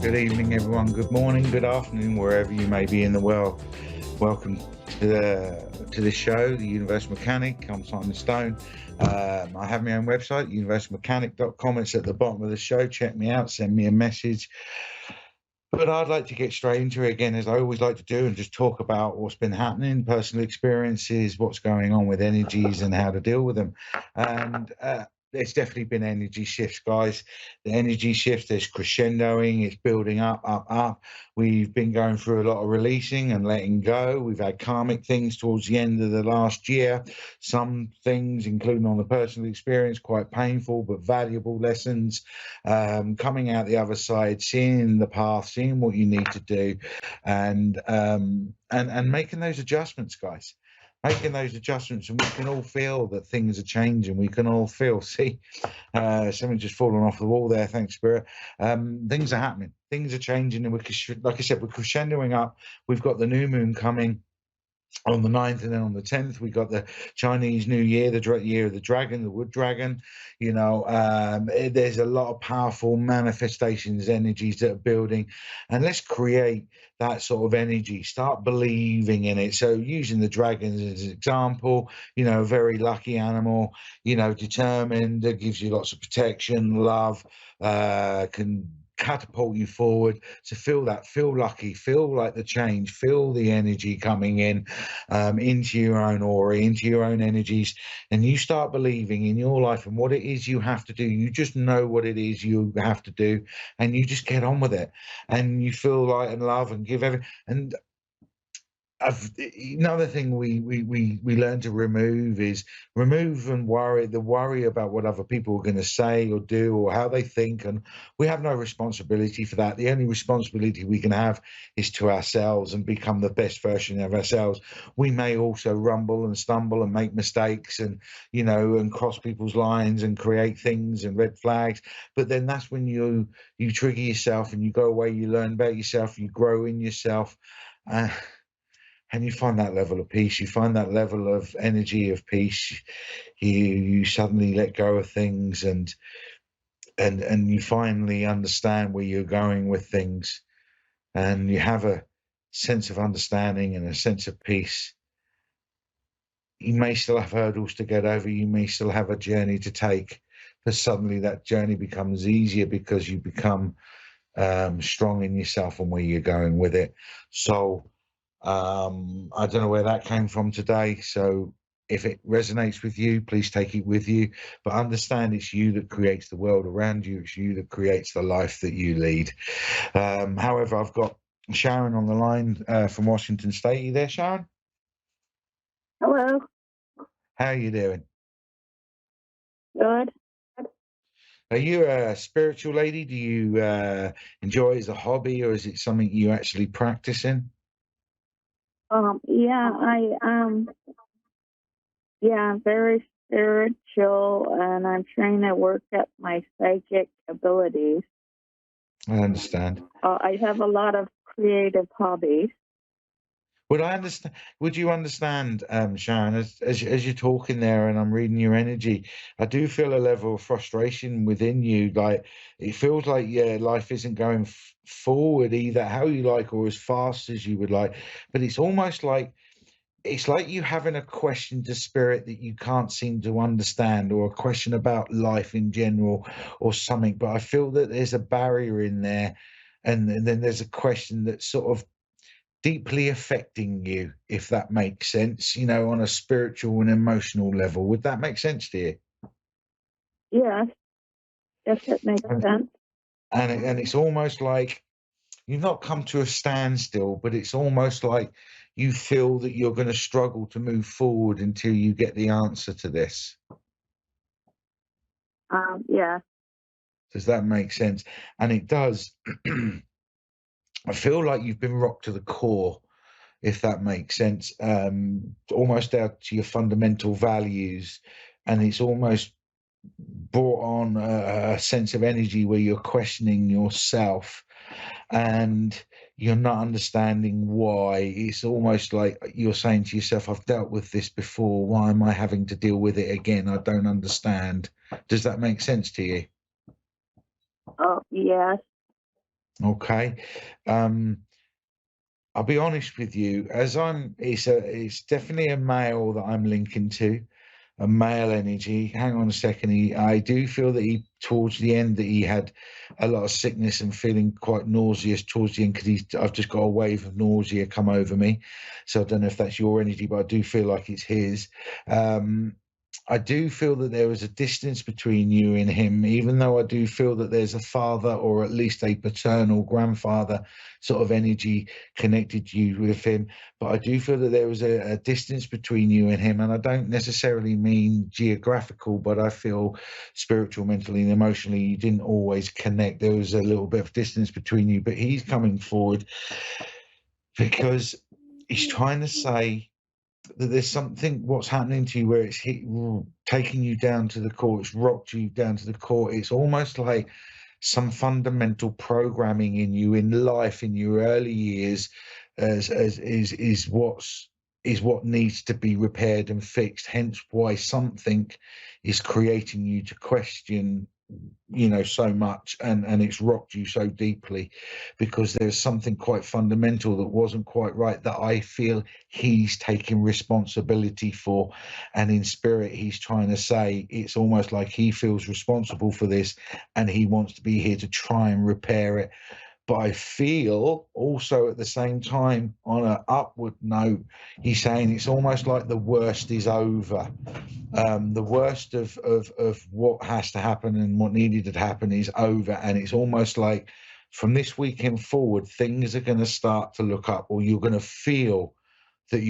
Good evening, everyone. Good morning, good afternoon, wherever you may be in the world. Welcome to this show, The Universal Mechanic. I'm Simon Stone. I have my own website, universalmechanic.com. It's at the bottom of the show. Check me out, send me a message. But I'd like to get straight into it again, as I always like to do, and just talk about what's been happening, personal experiences, what's going on with energies, and how to deal with them. And there's definitely been energy shifts, guys. The energy shifts, there's crescendoing, it's building up, up, up. We've been going through a lot of releasing and letting go. We've had karmic things towards the end of the last year. Some things, including on the personal experience, quite painful but valuable lessons. Coming out the other side, seeing the path, seeing what you need to do, and making those adjustments, guys. Making those adjustments, and we can all feel that things are changing. We can all feel. See, something just fallen off the wall there. Thanks, Spirit. Things are happening. Things are changing, and like I said, we're crescendoing up. We've got the new moon coming on the 9th, and then on the 10th we got the Chinese New Year, the year of the dragon, the wood dragon. There's a lot of powerful manifestations, energies that are building, and let's create that sort of energy. Start believing in it. So using the dragons as an example, a very lucky animal, determined, that gives you lots of protection, love, can catapult you forward. To feel lucky, feel like the change, feel the energy coming in, into your own aura, into your own energies, and you start believing in your life and what it is you have to do. You just know what it is you have to do, and you just get on with it, and you feel light and love and give everything. And another thing we learn to remove and worry, the worry about what other people are going to say or do or how they think, and we have no responsibility for that. The only responsibility we can have is to ourselves, and become the best version of ourselves. We may also rumble and stumble and make mistakes, and and cross people's lines and create things and red flags, but then that's when you trigger yourself, and you go away, you learn about yourself, you grow in yourself. And you find that level of peace, you find that level of energy of peace. You suddenly let go of things, and you finally understand where you're going with things, and you have a sense of understanding and a sense of peace. You may still have hurdles to get over, you may still have a journey to take, but suddenly that journey becomes easier because you become strong in yourself and where you're going with it. So I don't know where that came from today. So if it resonates with you, please take it with you. But understand it's you that creates the world around you. It's you that creates the life that you lead. However, I've got Sharon on the line from Washington State. Are you there, Sharon? Hello. How are you doing? Good. Are you a spiritual lady? Do you enjoy it as a hobby, or is it something you actually practice in? Yeah, I'm very spiritual, and I'm trying to work up my psychic abilities. I understand. I have a lot of creative hobbies. Would I understand? Would you understand, Sharon, as you're talking there, and I'm reading your energy, I do feel a level of frustration within you. Like it feels like life isn't going forward either how you like or as fast as you would like. But it's like you having a question to spirit that you can't seem to understand, or a question about life in general, or something. But I feel that there's a barrier in there, and then there's a question that's sort of deeply affecting you, if that makes sense, on a spiritual and emotional level. Would that make sense to you? Yes, it makes And sense. it's almost like you've not come to a standstill, but it's almost like you feel that you're going to struggle to move forward until you get the answer to this. Yeah. Does that make sense? And it does. I feel like you've been rocked to the core, if that makes sense, almost down to your fundamental values, and it's almost brought on a sense of energy where you're questioning yourself, and you're not understanding why. It's almost like you're saying to yourself, I've dealt with this before, why am I having to deal with it again? I don't understand. Does that make sense to you? Yes. Okay. Um, I'll be honest with you, it's definitely a male that I'm linking to, a male energy. Hang on a second. I do feel that towards the end, that he had a lot of sickness and feeling quite nauseous towards the end, because I've just got a wave of nausea come over me. So I don't know if that's your energy, but I do feel like it's his. Um, I do feel that there was a distance between you and him, even though I do feel that there's a father, or at least a paternal grandfather sort of energy connected you with him. But I do feel that there was a distance between you and him. And I don't necessarily mean geographical, but I feel spiritual, mentally, and emotionally, you didn't always connect. There was a little bit of distance between you, but he's coming forward because he's trying to say that there's something what's happening to you where taking you down to the core, it's rocked you down to the core. It's almost like some fundamental programming in you in life in your early years as is what needs to be repaired and fixed, hence why something is creating you to question, so much, and it's rocked you so deeply, because there's something quite fundamental that wasn't quite right, that I feel he's taking responsibility for. And in spirit, he's trying to say it's almost like he feels responsible for this, and he wants to be here to try and repair it. But I feel also at the same time, on an upward note, he's saying it's almost like the worst is over. The worst of what has to happen and what needed to happen is over. And it's almost like from this weekend forward, things are going to start to look up, or you're going to feel that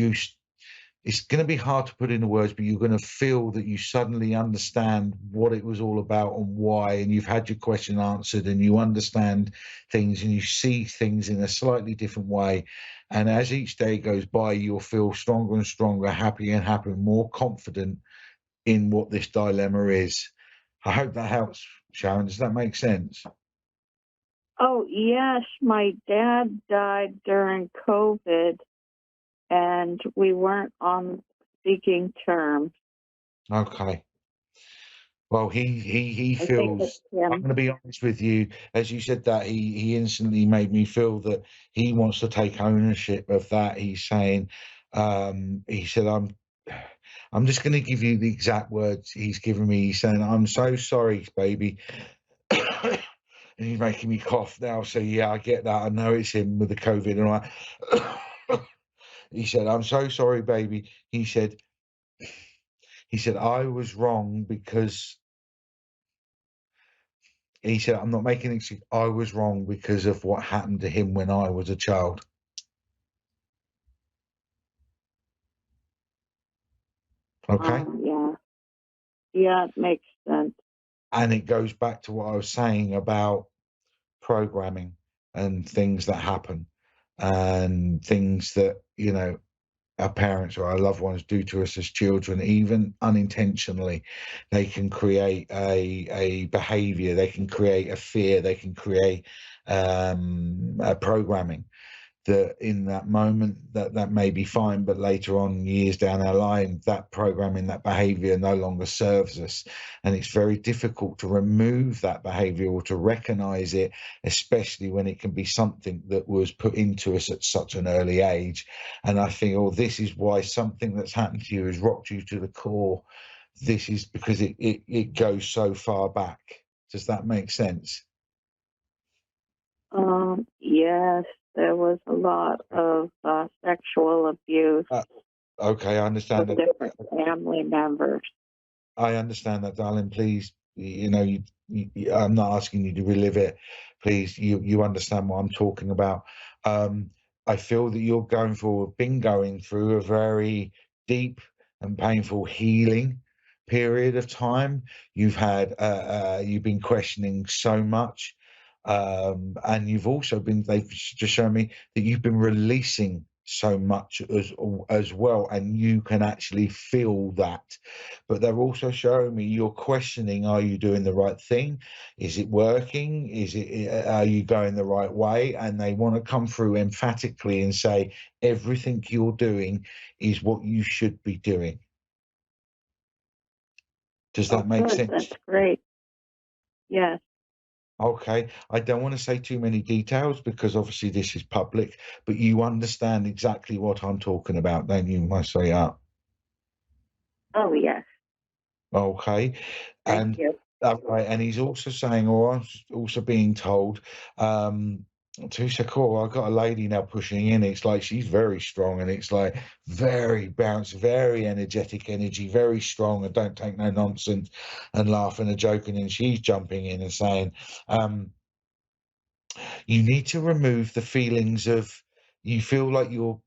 it's going to be hard to put into words, but you're going to feel that you suddenly understand what it was all about and why, and you've had your question answered, and you understand things, and you see things in a slightly different way. And as each day goes by, you'll feel stronger and stronger, happier and happier, more confident in what this dilemma is. I hope that helps, Sharon. Does that make sense? Oh, yes, my dad died during COVID, and we weren't on speaking terms. Okay. Well, he I think it's feels. I'm him. going to be honest with you. As you said that, he instantly made me feel that he wants to take ownership of that. He's saying, he said, I'm just going to give you the exact words he's given me. He's saying, "I'm so sorry, baby," and he's making me cough now. So yeah, I get that. I know it's him with the COVID and all that. He said, "I'm so sorry, baby." He said, "I was wrong because." He said, "I'm not making an excuse. I was wrong because of what happened to him when I was a child." Okay. Yeah, yeah, it makes sense. And it goes back to what I was saying about programming and things that happen, and things that, our parents or our loved ones do to us as children, even unintentionally. They can create a behavior, they can create a fear, they can create a programming that in that moment that may be fine, but later on, years down our line, that programming, that behavior no longer serves us. And it's very difficult to remove that behavior or to recognize it, especially when it can be something that was put into us at such an early age. And I think, oh, this is why something that's happened to you has rocked you to the core. This is because it goes so far back. Does that make sense? Yes, there was a lot of sexual abuse uh, okay, I understand with that. different family members. I understand that, darling. Please, I'm not asking you to relive it. Please, you understand what I'm talking about. Um, I feel that been going through a very deep and painful healing period of time. You've been questioning so much, and they've just shown me that you've been releasing so much as well, and you can actually feel that. But they're also showing me you're questioning, are you doing the right thing? Is it working? Are you going the right way? And they want to come through emphatically and say everything you're doing is what you should be doing. Does Oh, that make good. sense? That's great. Yes. Okay, I don't want to say too many details because obviously this is public, but you understand exactly what I'm talking about, don't you, my sweetheart? Oh, yes. Okay, Thank and you. right, and he's also saying, or I'm also being told, um, to Sakura, I've got a lady now pushing in. It's like she's very strong, and it's like very bounce, very energetic energy, very strong, and don't take no nonsense, and laughing and joking. And she's jumping in and saying, um, you need to remove the feelings of you feel like you're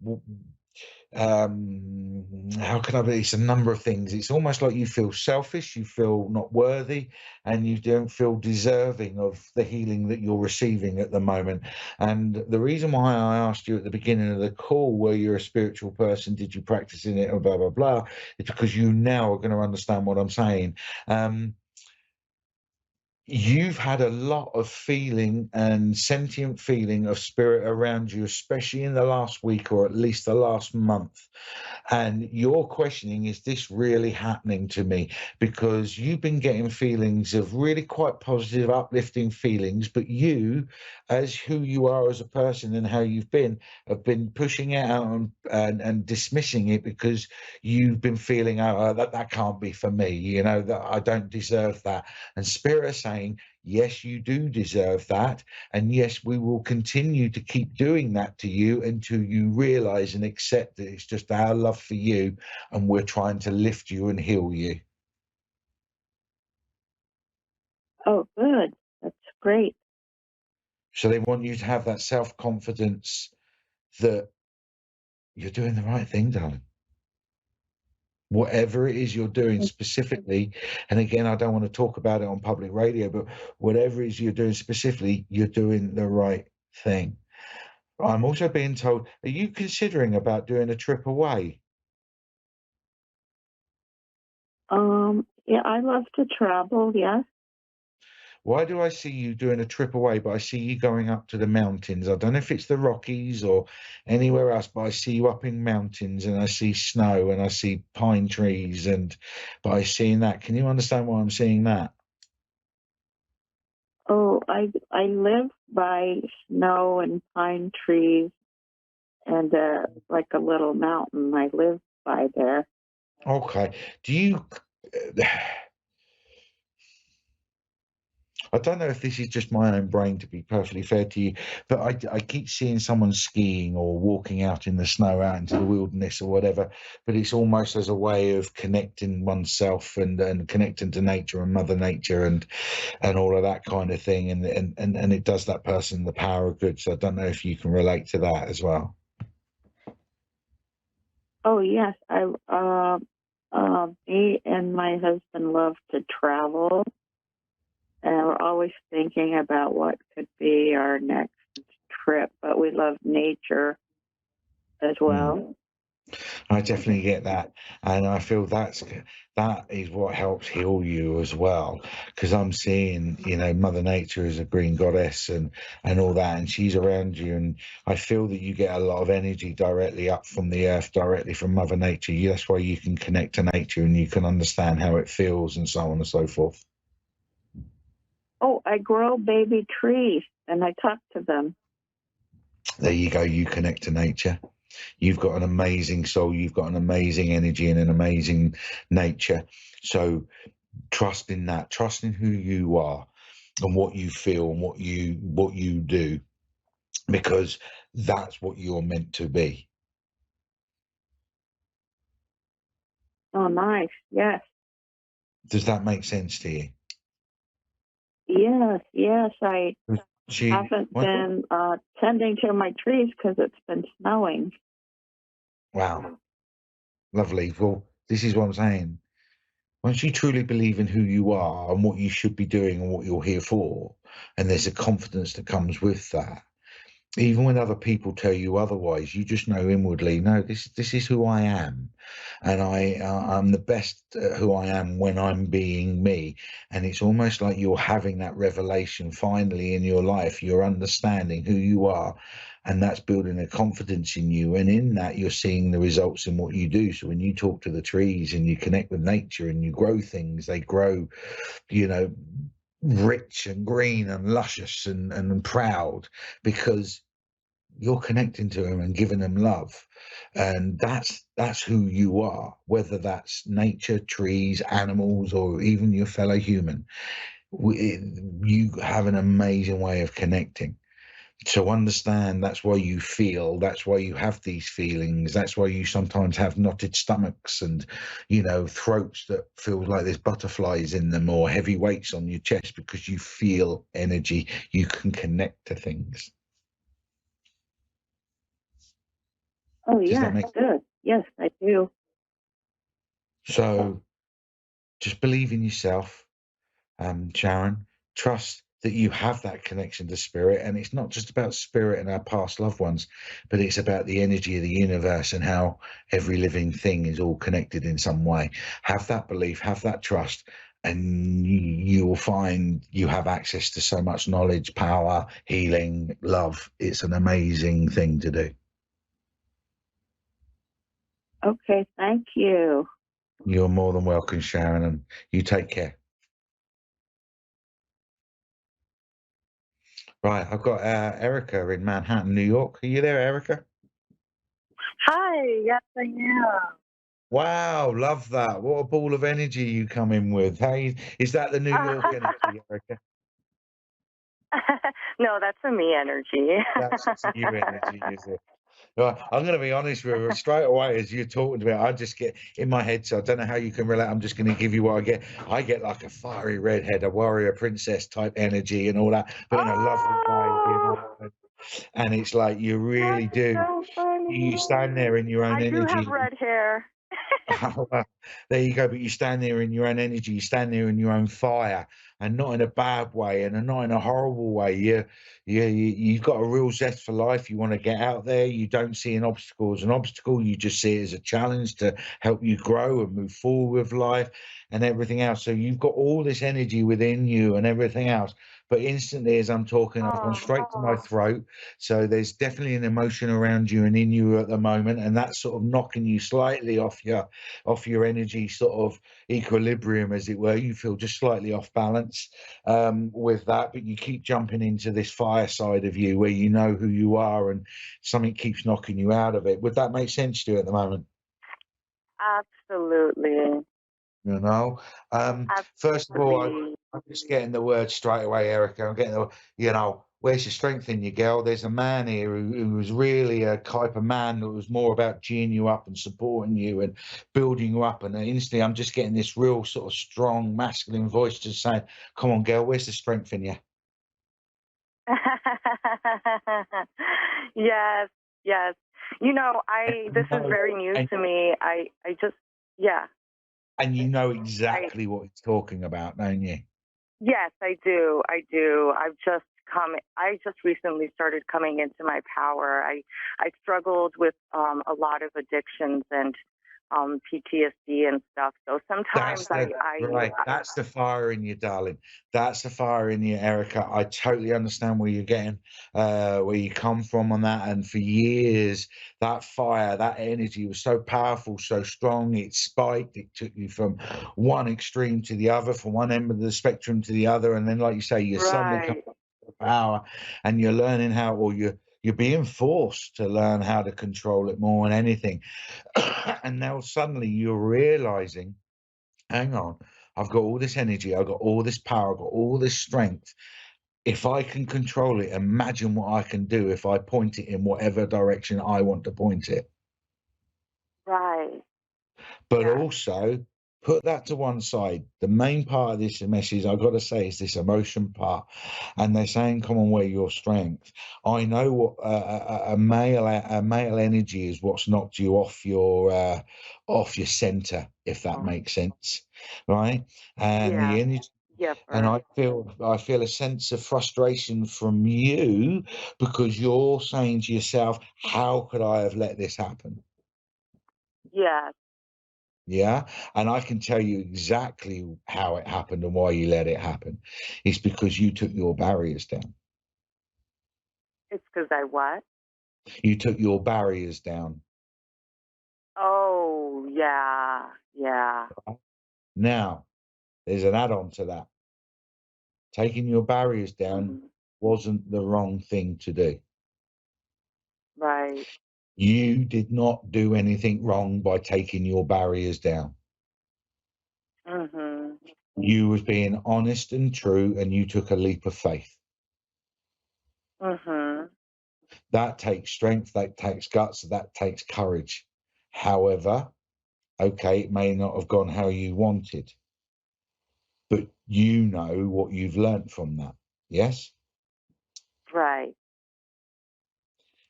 how can I be? It's a number of things. It's almost like you feel selfish, you feel not worthy, and you don't feel deserving of the healing that you're receiving at the moment. And the reason why I asked you at the beginning of the call, were you a spiritual person? Did you practice in it? Or blah blah blah. It's because you now are going to understand what I'm saying. You've had a lot of feeling and sentient feeling of spirit around you, especially in the last week or at least the last month. And you're questioning, is this really happening to me? Because you've been getting feelings of really quite positive, uplifting feelings, but you, as who you are as a person and how you've been, have been pushing it out and dismissing it because you've been feeling, oh, that can't be for me, that I don't deserve that. And Spirit is saying, yes, you do deserve that. And yes, we will continue to keep doing that to you until you realize and accept that it's just our love for you and we're trying to lift you and heal you. Oh, good. That's great. So they want you to have that self confidence that you're doing the right thing, darling. Whatever it is you're doing specifically, and again, I don't want to talk about it on public radio, but whatever it is you're doing specifically, you're doing the right thing. I'm also being told, are you considering about doing a trip away? Yeah, I love to travel. Yes. Why do I see you doing a trip away, but I see you going up to the mountains? I don't know if it's the Rockies or anywhere else, but I see you up in mountains and I see snow and I see pine trees and but I seeing that. Can you understand why I'm seeing that? Oh, I live by snow and pine trees and like a little mountain. I live by there. Okay. Do you I don't know if this is just my own brain, to be perfectly fair to you, but I keep seeing someone skiing or walking out in the snow, out into the wilderness or whatever. But it's almost as a way of connecting oneself and connecting to nature and Mother Nature and all of that kind of thing. And it does that person the power of good. So I don't know if you can relate to that as well. Oh, yes. Me and my husband love to travel, and we're always thinking about what could be our next trip. But we love nature as Mm. well. I definitely get that, and I feel that is what helps heal you as well. Because I'm seeing, Mother Nature is a green goddess and all that, and she's around you, and I feel that you get a lot of energy directly up from the earth, directly from Mother Nature. That's why you can connect to nature and you can understand how it feels and so on and so forth. Oh, I grow baby trees and I talk to them. There you go. You connect to nature. You've got an amazing soul. You've got an amazing energy and an amazing nature. So trust in that. Trust in who you are and what you feel and what you do, because that's what you're meant to be. Oh, nice. Yes. Does that make sense to you? Yes. Yes. I She, haven't what? been tending to my trees because it's been snowing. Wow, lovely. Well, this is what I'm saying. Once you truly believe in who you are and what you should be doing and what you're here for, and there's a confidence that comes with that, even when other people tell you otherwise, you just know inwardly, no, this is who I am, and I'm the best at who I am when I'm being me. And it's almost like you're having that revelation finally in your life. You're understanding who you are, and that's building a confidence in you. And in that, you're seeing the results in what you do. So when you talk to the trees and you connect with nature and you grow things, they grow, you know rich and green and luscious and proud because you're connecting to them and giving them love, and that's who you are, whether that's nature, trees, animals, or even your fellow human. You have an amazing way of connecting. So understand that's why you feel, that's why you have these feelings, that's why you sometimes have knotted stomachs and, throats that feel like there's butterflies in them or heavy weights on your chest, because you feel energy. You can connect to things. Oh, Does that yes, make good. Yes, I do. so? Just believe in yourself, Sharon. Trust that you have that connection to spirit, and it's not just about spirit and our past loved ones, but it's about the energy of the universe and how every living thing is all connected in some way. Have that belief, have that trust, and you will find you have access to so much knowledge, power, healing, love. It's an amazing thing to do. Okay, thank you. You're more than welcome, Sharon, and you take care. Right, I've got Erica in Manhattan, New York. Are you there, Erica? Hi, yes, I am. Wow, love that. What a ball of energy you come in with. Hey, is that the New York energy, Erica? No, that's a me energy. That's just you energy, is it? Right, I'm going to be honest with you straight away as you're talking about. I just get in my head, so I don't know how you can relate. I'm just going to give you what I get. I get like a fiery redhead, a warrior princess type energy and all that, but in a lovely way. Oh, And it's like you that's really do. so You funny. stand there in your own I do have energy. red hair. Oh, well, there you go. But you stand there in your own energy. You stand there in your own fire, and not in a bad way, and not in a horrible way. You've got a real zest for life. You want to get out there. You don't see an obstacle as an obstacle. You just see it as a challenge to help you grow and move forward with life and everything else. So you've got all this energy within you and everything else. But instantly, as I'm talking, I've gone Oh, straight to my throat. So there's definitely an emotion around you and in you at the moment, and that's sort of knocking you slightly off your energy sort of equilibrium, as it were. You feel just slightly off balance with that, but you keep jumping into this fire side of you where you know who you are, and something keeps knocking you out of it. Would that make sense to you at the moment? absolutely. You know, first of all, Absolutely. I'm just getting the word straight away, Erica. I'm getting where's your strength in you, girl? There's a man here who was really a type of man that was more about geeing you up and supporting you and building you up. And instantly, I'm just getting this real sort of strong masculine voice just saying, "Come on, girl, where's the strength in you?" Yes, yes. This is No, very new and to me. I just, yeah, and you know I, exactly what he's talking about, don't you? yes, I do. I do. I just recently started coming into my power. I struggled with a lot of addictions and PTSD and stuff. So sometimes That's the right. I That's the fire in you, darling. That's the fire in you, Erica. I totally understand where you're getting, where you come from on that. And for years, that fire, that energy was so powerful, so strong. It spiked. It took you from one extreme to the other, from one end of the spectrum to the other. And then, like you say, you suddenly come right. to power, and you're learning how, or you're being forced to learn how to control it more than anything. And now suddenly you're realizing, hang on, I've got all this energy, I've got all this power, I've got all this strength. If I can control it, imagine what I can do if I point it in whatever direction I want to point it. Right. But Yes. also put that to one side. The main part of this message I've got to say is this emotion part. And they're saying, come on, where your strength. I know what a male energy is, what's knocked you off your center, if that makes sense. Right. And Yeah. the energy, Yeah. and For I feel a sense of frustration from you because you're saying to yourself, how could I have let this happen? yes. Yeah. And I can tell you exactly how it happened and why you let it happen. It's because you took your barriers down. It's because I what? You took your barriers down. Oh, yeah. Yeah. Now, there's an add on to that. Taking your barriers down Mhm. wasn't the wrong thing to do. Right. You did not do anything wrong by taking your barriers down. Mhm. You was being honest and true, and you took a leap of faith. Mhm. That takes strength, that takes guts, that takes courage. However, okay, it may not have gone how you wanted, but you know what you've learnt from that. Yes? Right.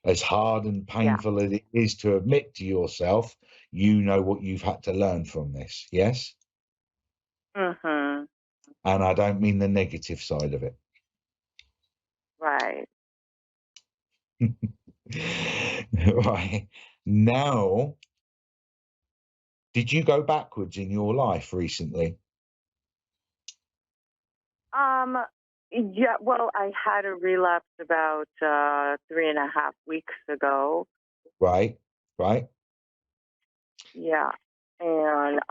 As hard and Yeah. painful as it is to admit to yourself, you know what you've had to learn from this. Yes? Mhm. And I don't mean the negative side of it. Right. Right. Now, did you go backwards in your life recently? Um. Yeah. Well, I had a relapse about 3.5 weeks ago. Right. Right. Yeah. And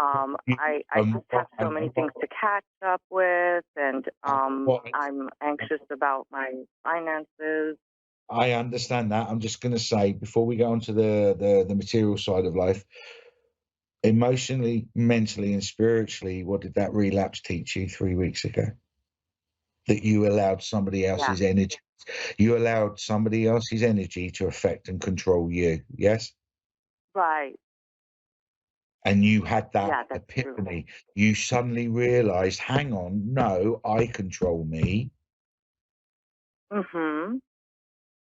You- I just have so many things to catch up with, and what I'm anxious about my finances. I understand that. I'm just going to say before we go on to the material side of life, emotionally, mentally, and spiritually, what did that relapse teach you 3 weeks ago? That you allowed somebody Yeah. else's energy. You allowed somebody else's energy to affect and control you. Yes. Right. And you had that Yeah, that's true. epiphany. You suddenly realized, hang on, no, I control me. Mhm.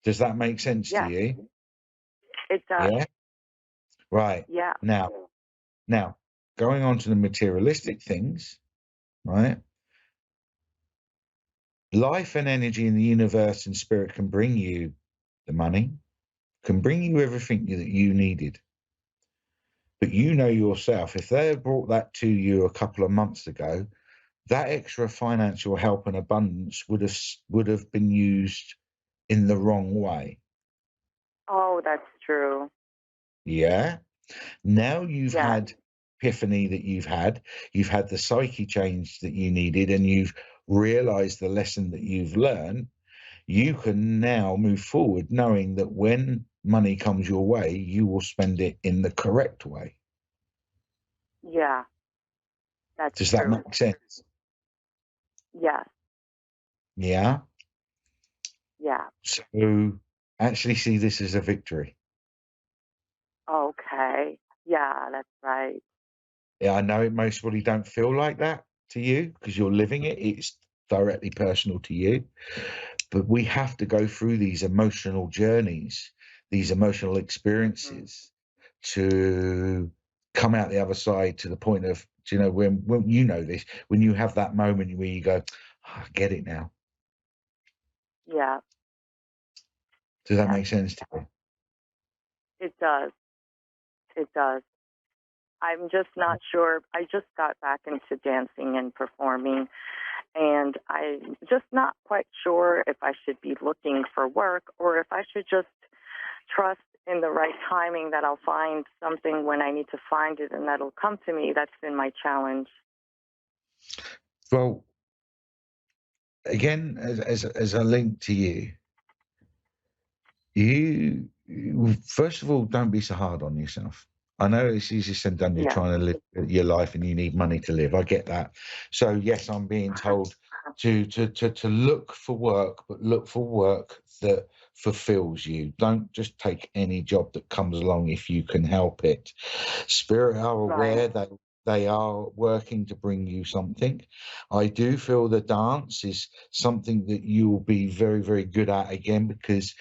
Does that make sense to Yes, you? it does. Yeah. Right. Yeah. Now, going on to the materialistic things, right? Life and energy in the universe and spirit can bring you the money, can bring you everything that you needed. But you know yourself, if they had brought that to you a couple of months ago, that extra financial help and abundance would have been used in the wrong way. Oh, that's true. Yeah. Now you've Yeah. had epiphany that you've had the psyche change that you needed, and you've realized the lesson that you've learned. You can now move forward knowing that when money comes your way, you will spend it in the correct way. Yeah, that's Does that true. make sense? Yes. Yeah. Yeah. So actually see this as a victory. Okay. Yeah, that's right. Yeah, I know it most probably don't feel like that to you because you're living it. It's directly personal to you. But we have to go through these emotional journeys, these emotional Mhm. experiences to come out the other side to the point of, do you know, when you know this, when you have that moment where you go, "Ah, I get it now." Yeah. Does that Yeah. make sense to you? It does. It does. I'm just not sure. I just got back into dancing and performing, and I'm just not quite sure if I should be looking for work or if I should just trust in the right timing that I'll find something when I need to find it and that'll come to me. That's been my challenge. Well, again, as a link to you, first of all, don't be so hard on yourself. I know it's easier said than done. You're Yeah. trying to live your life and you need money to live. I get that. So yes, I'm being told to look for work, but look for work that fulfills you. Don't just take any job that comes along if you can help it. Spirit are Right. aware that they are working to bring you something. I do feel the dance is something that you will be very, very good at again, because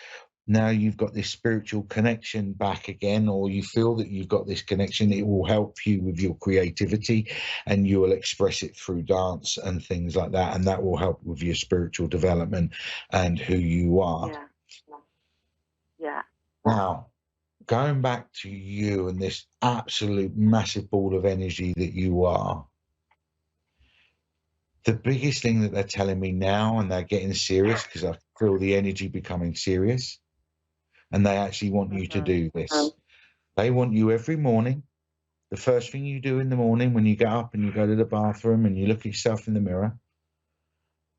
now you've got this spiritual connection back again, or you feel that you've got this connection. It will help you with your creativity and you will express it through dance and things like that, and that will help with your spiritual development and who you are. Yeah. Yeah. Now, going back to you and this absolute massive ball of energy that you are, the biggest thing that they're telling me now, and they're getting serious because I feel the energy becoming serious, and they actually want you to Mhm. do this. They want you every morning. The first thing you do in the morning when you get up and you go to the bathroom and you look at yourself in the mirror,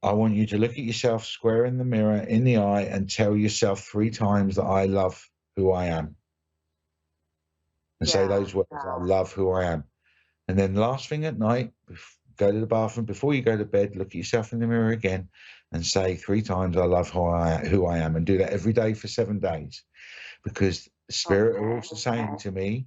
I want you to look at yourself square in the mirror, in the eye, and tell yourself 3 times that I love who I am. And say those words, I love who I am. And then last thing at night, go to the bathroom. Before you go to bed, look at yourself in the mirror again and say 3 times, I love who I am. And do that every day for 7 days. Because the Spirit are also saying to me,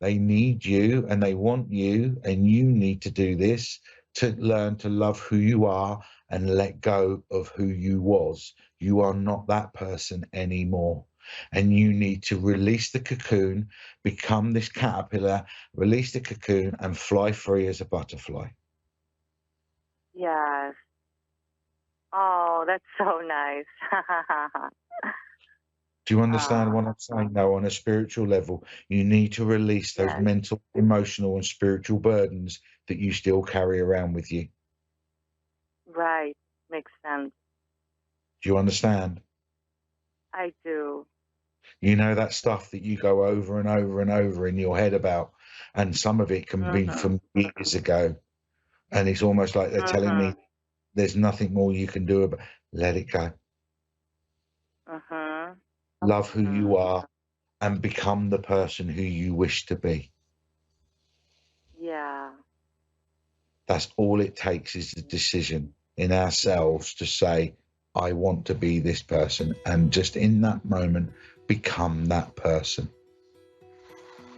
they need you and they want you, and you need to do this to learn to love who you are and let go of who you was. You are not that person anymore. And you need to release the cocoon, become this caterpillar, release the cocoon and fly free as a butterfly. Yes. Oh, that's so nice. Do you understand what I'm saying? No, on a spiritual level, you need to release those mental, emotional, and spiritual burdens that you still carry around with you. Right. Makes sense. Do you understand? I do. You know, that stuff that you go over and over and over in your head about, and some of it can be from years ago. And it's almost like they're telling me there's nothing more you can do about it. Let it go. Love who you are and become the person who you wish to be. Yeah. That's all it takes, is the decision in ourselves to say, I want to be this person. And just in that moment, become that person.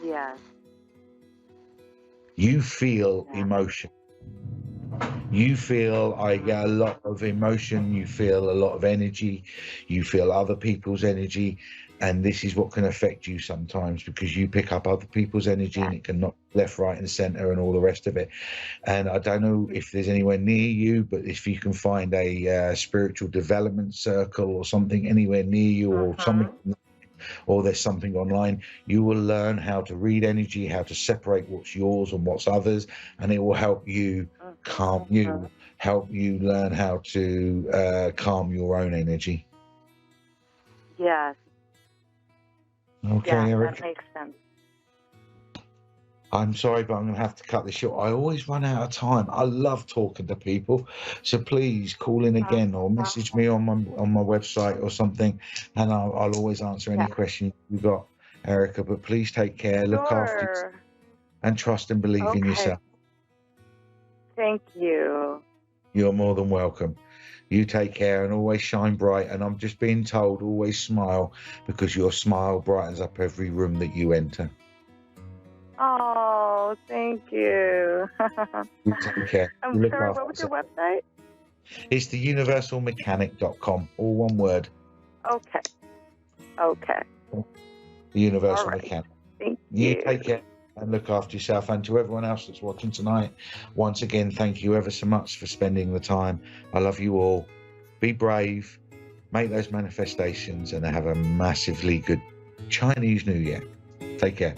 Yes. You feel emotion. You feel, I get a lot of emotion, you feel a lot of energy, you feel other people's energy, and this is what can affect you sometimes, because you pick up other people's energy and it can knock left, right and center and all the rest of it. And I don't know if there's anywhere near you, but if you can find a spiritual development circle or something anywhere near you, or something, or there's something online, you will learn how to read energy, how to separate what's yours and what's others, and it will help you calm you, help you learn how to calm your own energy. Yes. Okay, yeah, Eric. That makes sense. I'm sorry, but I'm going to have to cut this short. I always run out of time. I love talking to people, so please call in again or message me on my website or something, and I'll always answer any question you got, Erica. But please take care, look after yourself, and trust and believe in yourself. Thank you. You're more than welcome. You take care and always shine bright. And I'm just being told, always smile, because your smile brightens up every room that you enter. Oh, thank you. You take care. I'm sorry, what was your website? It's theuniversalmechanic.com, all one word. Okay. The Universal Mechanic. Thank you. You take care and look after yourself. And to everyone else that's watching tonight, once again, thank you ever so much for spending the time. I love you all. Be brave, make those manifestations, and have a massively good Chinese New Year. Take care.